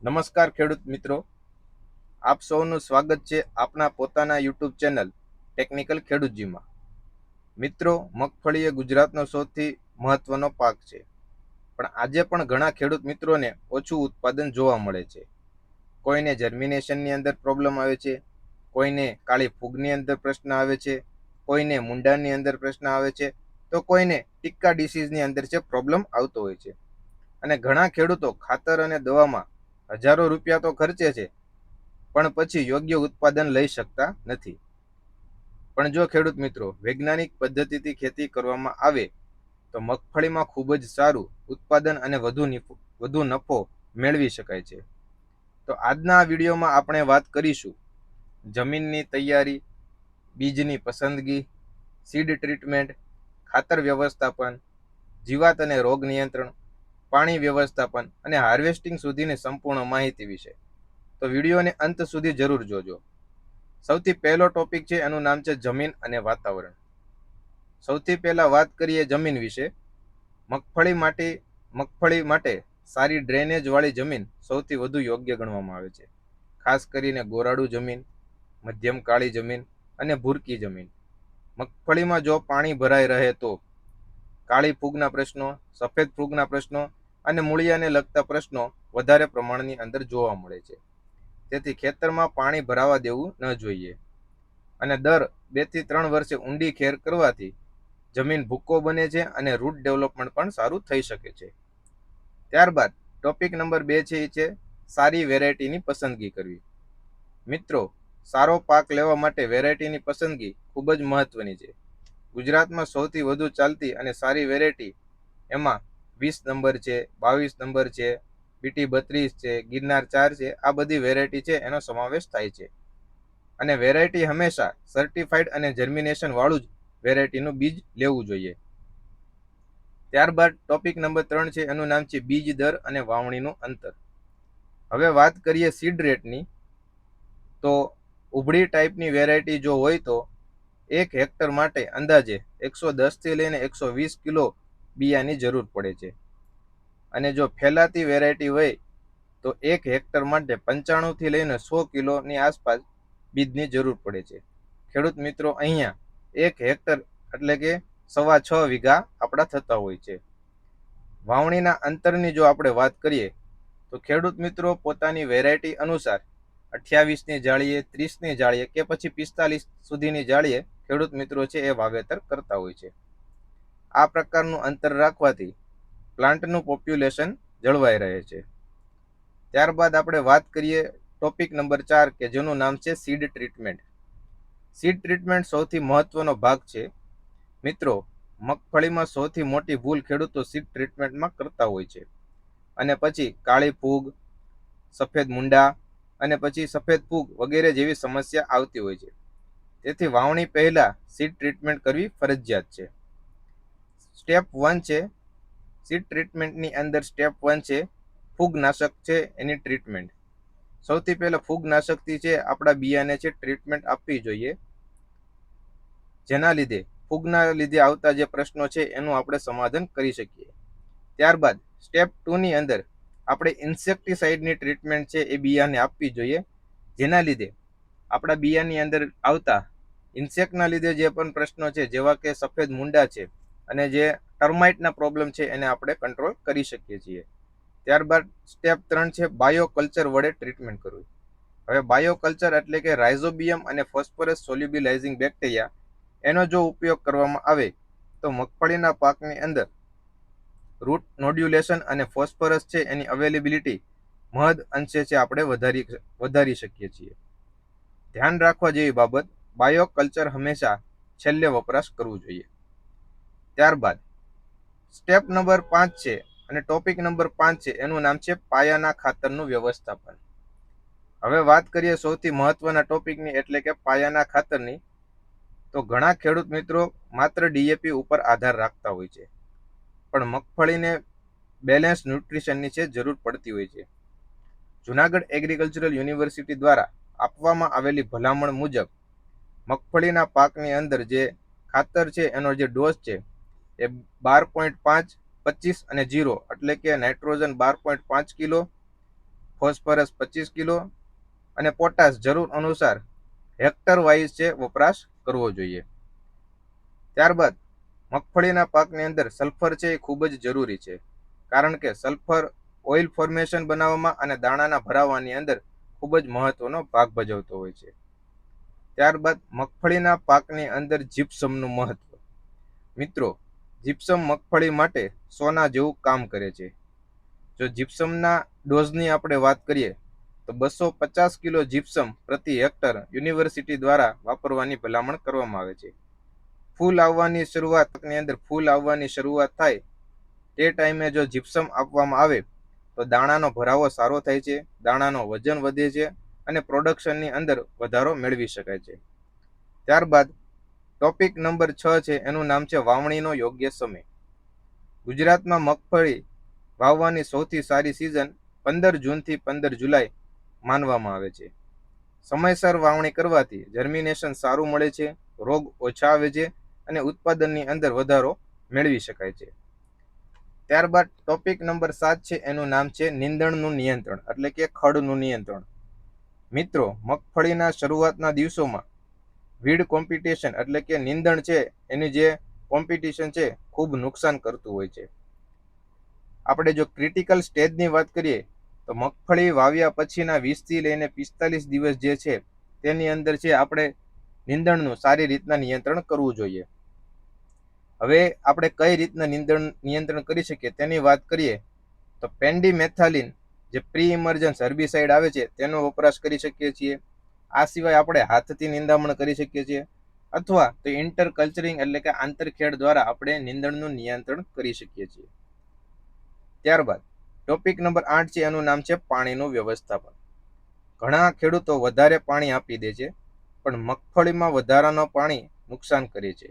નમસ્કાર ખેડૂત મિત્રો, આપ સૌનું સ્વાગત છે આપના પોતાના યુટ્યુબ ચેનલ ટેકનિકલ ખેડૂતજીમાં. મિત્રો, મગફળી એ ગુજરાતનો સૌથી મહત્વનો પાક છે, પણ આજે પણ ઘણા ખેડૂત મિત્રોને ઓછું ઉત્પાદન જોવા મળે છે. કોઈને જર્મિનેશનની અંદર પ્રોબ્લેમ આવે છે, કોઈને કાળી ફૂગની અંદર પ્રશ્ન આવે છે, કોઈને મુંડાની અંદર પ્રશ્ન આવે છે, તો કોઈને ટિક્કા ડિસીઝની અંદર છે પ્રોબ્લેમ આવતો હોય છે. અને ઘણા ખેડૂતો ખાતર અને દવામાં હજારો રૂપિયા તો ખર્ચે છે, પણ પછી યોગ્ય ઉત્પાદન લઈ શકતા નથી. પણ જો ખેડૂત મિત્રો વૈજ્ઞાનિક પદ્ધતિથી ખેતી કરવામાં આવે તો મગફળીમાં ખૂબ જ સારું ઉત્પાદન અને વધુ નફો મેળવી શકાય છે. તો આજના આ વિડીયોમાં આપણે વાત કરીશું જમીનની તૈયારી, બીજની પસંદગી, સીડ ટ્રીટમેન્ટ, ખાતર વ્યવસ્થાપન, જીવાત અને રોગ નિયંત્રણ, પાણી વ્યવસ્થાપન અને હાર્વેસ્ટિંગ સુધીની સંપૂર્ણ માહિતી વિશે. તો વિડીયોને અંત સુધી જરૂર જોજો. સૌથી પહેલો ટોપિક છે, એનું નામ છે જમીન અને વાતાવરણ. સૌથી પહેલા વાત કરીએ જમીન વિશે. મગફળી માટે સારી ડ્રેનેજ વાળી જમીન સૌથી વધુ યોગ્ય ગણવામાં આવે છે. ખાસ કરીને ગોરાડુ જમીન, મધ્યમ કાળી જમીન અને ભૂરકી જમીન. મગફળીમાં જો પાણી ભરાઈ રહે તો કાળી ફૂગના પ્રશ્નો, સફેદ ફૂગના પ્રશ્નો અને મૂળિયાને લગતા પ્રશ્નો વધારે પ્રમાણની અંદર જોવા મળે છે. તેથી ખેતરમાં પાણી ભરાવા દેવું ન જોઈએ. અને દર 2 થી 3 વર્ષે ઊંડી ખેર કરવાથી જમીન ભૂક્કો બને છે અને રૂટ ડેવલપમેન્ટ પણ સારું થઈ શકે છે. ત્યારબાદ ટોપિક નંબર 2 છે એ છે સારી વેરાયટીની પસંદગી કરવી. મિત્રો, સારો પાક લેવા માટે વેરાયટીની પસંદગી ખૂબ જ મહત્વની છે. ગુજરાતમાં સૌથી વધુ ચાલતી અને સારી વેરાયટી એમાં 20 નંબર છે, 22 નંબર છે, બીટી 32 છે, ગિરનાર 4 છે. આ બધી વેરાયટી છે એનો સમાવેશ થાય છે. અને વેરાયટી હંમેશા સર્ટિફાઈડ અને જર્મિનેશન વાળું જ વેરાયટીનું બીજ લેવું જોઈએ. ત્યારબાદ ટોપિક નંબર 3 છે, એનું નામ છે બીજ દર અને વાવણીનું અંતર. હવે વાત કરીએ સીડ રેટની. તો ઉભળી ટાઈપની વેરાયટી જો હોય તો 1 હેક્ટર માટે અંદાજે 110 થી લઈને 120 કિલો બિયાની જરૂર પડે છે. અને જો ફેલાતી વેરાયટી હોય તો 1 હેક્ટર માટે 95 થી લઈને 100 કિલોની આસપાસ બીજની જરૂર પડે છે. ખેડૂત મિત્રો, અહીંયા 1 હેક્ટર એટલે કે 6.25 વીઘા આપણા થતા હોય છે. વાવણીના અંતરની જો આપણે વાત કરીએ તો ખેડૂત મિત્રો પોતાની વેરાયટી અનુસાર 28ની જાળીએ, 30ની જાળીએ કે પછી 45 સુધીની જાળીએ ખેડૂત મિત્રો છે એ વાવેતર કરતા હોય છે. આ પ્રકારનું અંતર રાખવાથી પ્લાન્ટનું પોપ્યુલેશન જળવાઈ રહે છે. ત્યારબાદ આપણે વાત કરીએ ટોપિક નંબર 4 કે જેનું નામ છે સીડ ટ્રીટમેન્ટ. સીડ ટ્રીટમેન્ટ સૌથી મહત્વનો ભાગ છે. મિત્રો, મગફળીમાં સૌથી મોટી ભૂલ ખેડૂતો સીડ ટ્રીટમેન્ટમાં કરતા હોય છે. અને પછી કાળી ફૂગ, સફેદ મુંડા અને પછી સફેદ ફૂગ વગેરે જેવી સમસ્યા આવતી હોય છે. તેથી વાવણી પહેલા સીડ ટ્રીટમેન્ટ કરવી ફરજિયાત છે. સ્ટેપ 1 છે સીડ ટ્રીટમેન્ટની અંદર. સ્ટેપ 1 છે ફૂગનાશક છે એની ટ્રીટમેન્ટ. સૌથી પહેલા ફૂગનાશકથી છે આપણા બિયાને છે ટ્રીટમેન્ટ આપવી જોઈએ, જેના લીધે ફૂગના લીધે આવતા જે પ્રશ્નો છે એનું આપણે સમાધાન કરી શકીએ. ત્યારબાદ સ્ટેપ 2 ની અંદર આપણે ઇન્સેક્ટિસાઇડની ટ્રીટમેન્ટ છે એ બિયાને આપવી જોઈએ, જેના લીધે આપણા બિયાની અંદર આવતા ઇન્સેક્ટના લીધે જે પણ પ્રશ્નો છે જેવા કે સફેદ મુંડા છે અને જે ટર્માઇટના પ્રોબ્લેમ છે એને આપણે કંટ્રોલ કરી શકીએ છીએ. ત્યારબાદ સ્ટેપ 3 છે બાયોકલ્ચર વડે ટ્રીટમેન્ટ કરવી. હવે બાયોકલ્ચર એટલે કે રાઇઝોબિયમ અને ફોસ્ફરસ સોલ્યુબિલાઇઝિંગ બેક્ટેરિયા એનો જો ઉપયોગ કરવામાં આવે તો મગફળીના પાકની અંદર રૂટ નોડ્યુલેશન અને ફોસ્ફરસ છે એની અવેલેબિલિટી મહદ અંશે છે આપણે વધારી શકીએ છીએ. ધ્યાન રાખવા જેવી બાબત, બાયોકલ્ચર હંમેશા છેલ્લે વપરાશ કરવું જોઈએ. ત્યારબાદ સ્ટેપ નંબર 5 છે અને ટોપિક નંબર 5 છે એનું નામ છે પાયાના ખાતરનું વ્યવસ્થાપન. હવે વાત કરીએ સૌથી મહત્વના ટોપિકની એટલે કે પાયાના ખાતરની. તો ઘણા ખેડૂત મિત્રો માત્ર ડીએપી ઉપર આધાર રાખતા હોય છે, પણ મગફળીને બેલેન્સ ન્યુટ્રિશનની છે જરૂર પડતી હોય છે. જુનાગઢ એગ્રીકલ્ચરલ યુનિવર્સિટી દ્વારા આપવામાં આવેલી ભલામણ મુજબ મગફળીના પાકની અંદર જે ખાતર છે એનો જે ડોઝ છે એ 12.5, 25 અને 0 એટલે કે નાઇટ્રોજન 12.5 કિલો, ફોસ્ફરસ 25 કિલો અને પોટાશ જરૂર અનુસાર હેક્ટર વાઇઝ છે વપરાશ કરવો જોઈએ. ત્યારબાદ મગફળીના પાકની અંદર સલ્ફર છે એ ખૂબ જ જરૂરી છે, કારણ કે સલ્ફર ઓઇલ ફોર્મેશન બનાવવામાં અને દાણાના ભરાવાની અંદર ખૂબ જ મહત્વનો ભાગ ભજવતો હોય છે. ત્યારબાદ મગફળીના પાકની અંદર જીપ્સમનું મહત્વ. મિત્રો, જીપ્સમ મગફળી માટે સોના જેવું કામ કરે છે. જો જીપ્સમના ડોઝની આપણે વાત કરીએ તો 250 કિલો જીપ્સમ પ્રતિ હેક્ટર યુનિવર્સિટી દ્વારા વાપરવાની ભલામણ કરવામાં આવે છે. ફૂલ આવવાની શરૂઆત થાય તે ટાઈમે જો જીપ્સમ આપવામાં આવે તો દાણાનો ભરાવો સારો થાય છે, દાણાનો વજન વધે છે અને પ્રોડક્શનની અંદર વધારો મેળવી શકાય છે. ત્યારબાદ ટોપિક નંબર 6 છે, એનું નામ છે વાવણીનો યોગ્ય સમય. ગુજરાતમાં મગફળી વાવવાની સૌથી સારી સિઝન 15 જૂનથી 15 જુલાઈ માનવામાં આવે છે. સમયસર વાવણી કરવાથી જર્મિનેશન સારું મળે છે, રોગ ઓછા આવે છે અને ઉત્પાદનની અંદર વધારો મેળવી શકાય છે. ત્યારબાદ ટોપિક નંબર 7 છે, એનું નામ છે નીંદણનું નિયંત્રણ એટલે કે ખડનું નિયંત્રણ. મિત્રો, મગફળીના શરૂઆતના દિવસોમાં વીડ કોમ્પિટિશન એટલે કે નીંદણ છે એની જે કોમ્પિટિશન છે ખૂબ નુકસાન કરતું હોય છે. આપણે જો ક્રિટિકલ સ્ટેજની વાત કરીએ તો મગફળી વાવ્યા પછીના 20થી લઈને 45 દિવસ જે છે તેની અંદર છે આપણે નીંદણનું સારી રીતના નિયંત્રણ કરવું જોઈએ. હવે આપણે કઈ રીતના નિયંત્રણ કરી શકીએ તેની વાત કરીએ તો પેન્ડીમેથાલિન જે પ્રી ઇમર્જન્સ હર્બિસાઇડ આવે છે તેનો વપરાશ કરી શકીએ છીએ. આ સિવાય આપણે હાથથી નિંદામણ કરી શકીએ છીએ અથવા તો ઇન્ટરકલ્ચરિંગ એટલે કે આંતરખેડ દ્વારા આપણે નીંદણનું નિયંત્રણ કરી શકીએ છીએ. ત્યારબાદ ટોપિક નંબર 8 છે, એનું નામ છે પાણીનું વ્યવસ્થાપન. ઘણા ખેડૂતો વધારે પાણી આપી દે છે પણ મગફળીમાં વધારાનું પાણી નુકસાન કરે છે.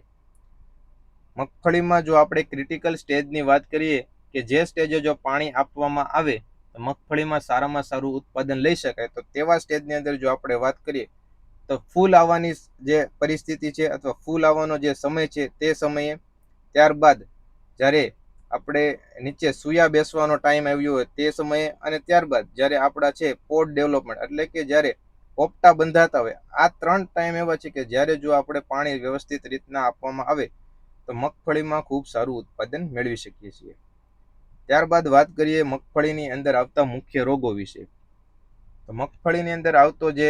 મગફળીમાં જો આપણે ક્રિટિકલ સ્ટેજની વાત કરીએ કે જે સ્ટેજે જો પાણી આપવામાં આવે તો મગફળીમાં સારામાં સારું ઉત્પાદન લઈ શકાય, તો તેવા સ્ટેજની અંદર જો આપણે વાત કરીએ તો ફૂલ આવવાની જે પરિસ્થિતિ છે અથવા ફૂલ આવવાનો જે સમય છે તે સમયે, ત્યારબાદ જ્યારે આપણે નીચે સુયા બેસવાનો ટાઈમ આવ્યો હોય તે સમયે, અને ત્યારબાદ જ્યારે આપણા છે પોડ ડેવલપમેન્ટ એટલે કે જ્યારે પોપટા બંધાતા હોય, આ 3 ટાઈમ એવા છે કે જ્યારે જો આપણે પાણી વ્યવસ્થિત રીતના આપવામાં આવે તો મગફળીમાં ખૂબ સારું ઉત્પાદન મેળવી શકીએ છીએ. ત્યારબાદ વાત કરીએ મગફળીની અંદર આવતા મુખ્ય રોગો વિશે. તો મગફળીની અંદર આવતો જે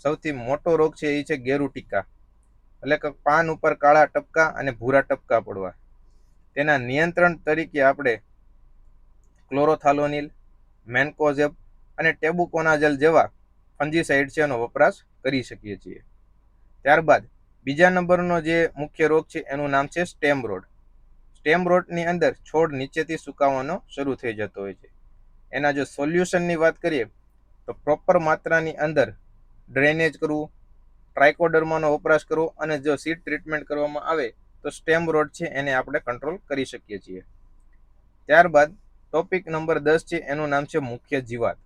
સૌથી મોટો રોગ છે એ છે ગેરુટીકા એટલે કે પાન ઉપર કાળા ટપકા અને ભૂરા ટપકા પડવા. તેના નિયંત્રણ તરીકે આપણે ક્લોરોથાલોનિલ, મેન્કોઝેબ અને ટેબુકોનાઝોલ જેવા ફંજીસાઇડ છે એનો વપરાશ કરી શકીએ છીએ. ત્યારબાદ બીજા નંબરનો જે મુખ્ય રોગ છે એનું નામ છે સ્ટેમ રોટ. સ્ટેમ રોટની અંદર છોડ નીચેથી સુકાવાનો શરૂ થઈ જતો હોય છે. એના જો સોલ્યુશનની વાત કરીએ તો પ્રોપર માત્રાની અંદર ડ્રેનેજ કરવું, ટ્રાઇકોડર્માનો વપરાશ કરવો અને જો સીડ ટ્રીટમેન્ટ કરવામાં આવે તો સ્ટેમ રોટ છે એને આપણે કંટ્રોલ કરી શકીએ છીએ. ત્યારબાદ ટોપિક નંબર 10 છે, એનું નામ છે મુખ્ય જીવાત.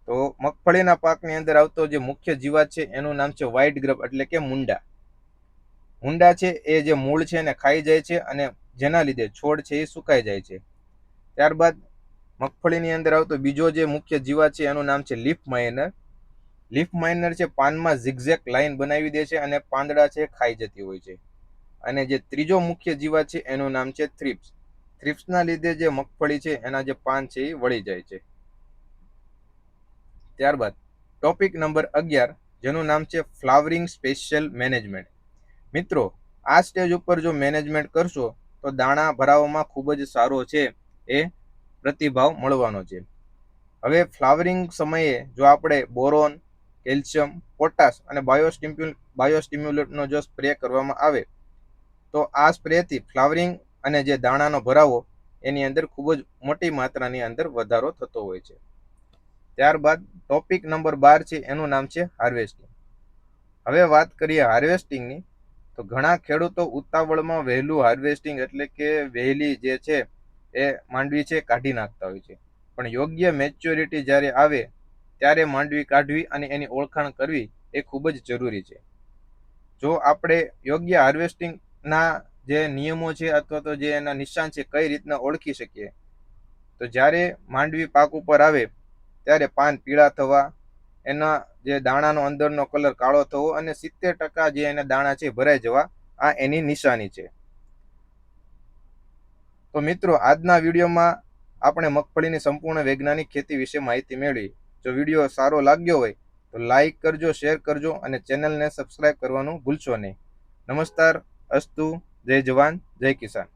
તો મગફળીના પાકની અંદર આવતો જે મુખ્ય જીવાત છે એનું નામ છે વ્હાઇટ ગ્રબ એટલે કે મુંડા. મુંડા છે એ જે મૂળ છે એને ખાઈ જાય છે અને જેના લીધે છોડ છે એ સુકાઈ જાય છે. ત્યારબાદ મગફળીની અંદર આવતો બીજો જે મુખ્ય જીવાત છે એનું નામ છે લીફ માઇનર. લીફ માઇનર છે પાનમાં ઝિગઝેગ લાઈન બનાવી દે છે અને પાંદડા છે ખાઈ જતી હોય છે. અને જે ત્રીજો મુખ્ય જીવાત છે એનું નામ છે થ્રિપ્સ. થ્રિપ્સના લીધે જે મગફળી છે એના જે પાન છે એ વળી જાય છે. ત્યારબાદ ટોપિક નંબર 11 જેનું નામ છે ફ્લાવરિંગ સ્પેશિયલ મેનેજમેન્ટ. મિત્રો, આ સ્ટેજ ઉપર જો મેનેજમેન્ટ કરશો તો દાણા ભરાવામાં ખૂબ જ સારો છે એ પ્રતિભાવ મળવાનો છે. હવે ફ્લાવરિંગ સમયે જો આપણે બોરોન, કેલ્શિયમ, પોટાશ અને બાયોસ્ટિમ્યુલન્ટનો જો સ્પ્રે કરવામાં આવે તો આ સ્પ્રેથી ફ્લાવરિંગ અને જે દાણાનો ભરાવો એની અંદર ખૂબ જ મોટી માત્રાની અંદર વધારો થતો હોય છે. ત્યારબાદ ટોપિક નંબર 12 છે એનું નામ છે હાર્વેસ્ટિંગ. હવે વાત કરીએ હાર્વેસ્ટિંગની તો ઘણા ખેડૂતો ઉતાવળમાં વહેલું હાર્વેસ્ટિંગ એટલે કે વહેલી જે છે એ માંડવી છે કાઢી નાખતા હોય છે. પણ યોગ્ય મેચ્યોરિટી જ્યારે આવે ત્યારે માંડવી કાઢવી અને એની ઓળખાણ કરવી એ ખૂબ જ જરૂરી છે. જો આપણે યોગ્ય હાર્વેસ્ટિંગના જે નિયમો છે અથવા તો જે એના નિશાન છે કઈ રીતના ઓળખી શકીએ, તો જ્યારે માંડવી પાક ઉપર આવે ત્યારે પાન પીળા થવા, એના જે દાણાનો અંદરનો કલર કાળો થવો અને 70% જે એના દાણા છે ભરાઈ જવા, આ એની નિશાની છે. તો મિત્રો, આજના વિડીયોમાં આપણે મગફળીની સંપૂર્ણ વૈજ્ઞાનિક ખેતી વિશે માહિતી મેળવી. જો વિડીયો સારો લાગ્યો હોય તો લાઈક કરજો, શેર કરજો અને ચેનલને સબસ્ક્રાઇબ કરવાનું ભૂલશો નહીં. નમસ્કાર, અસ્તુ, જય જવાન, જય કિસાન.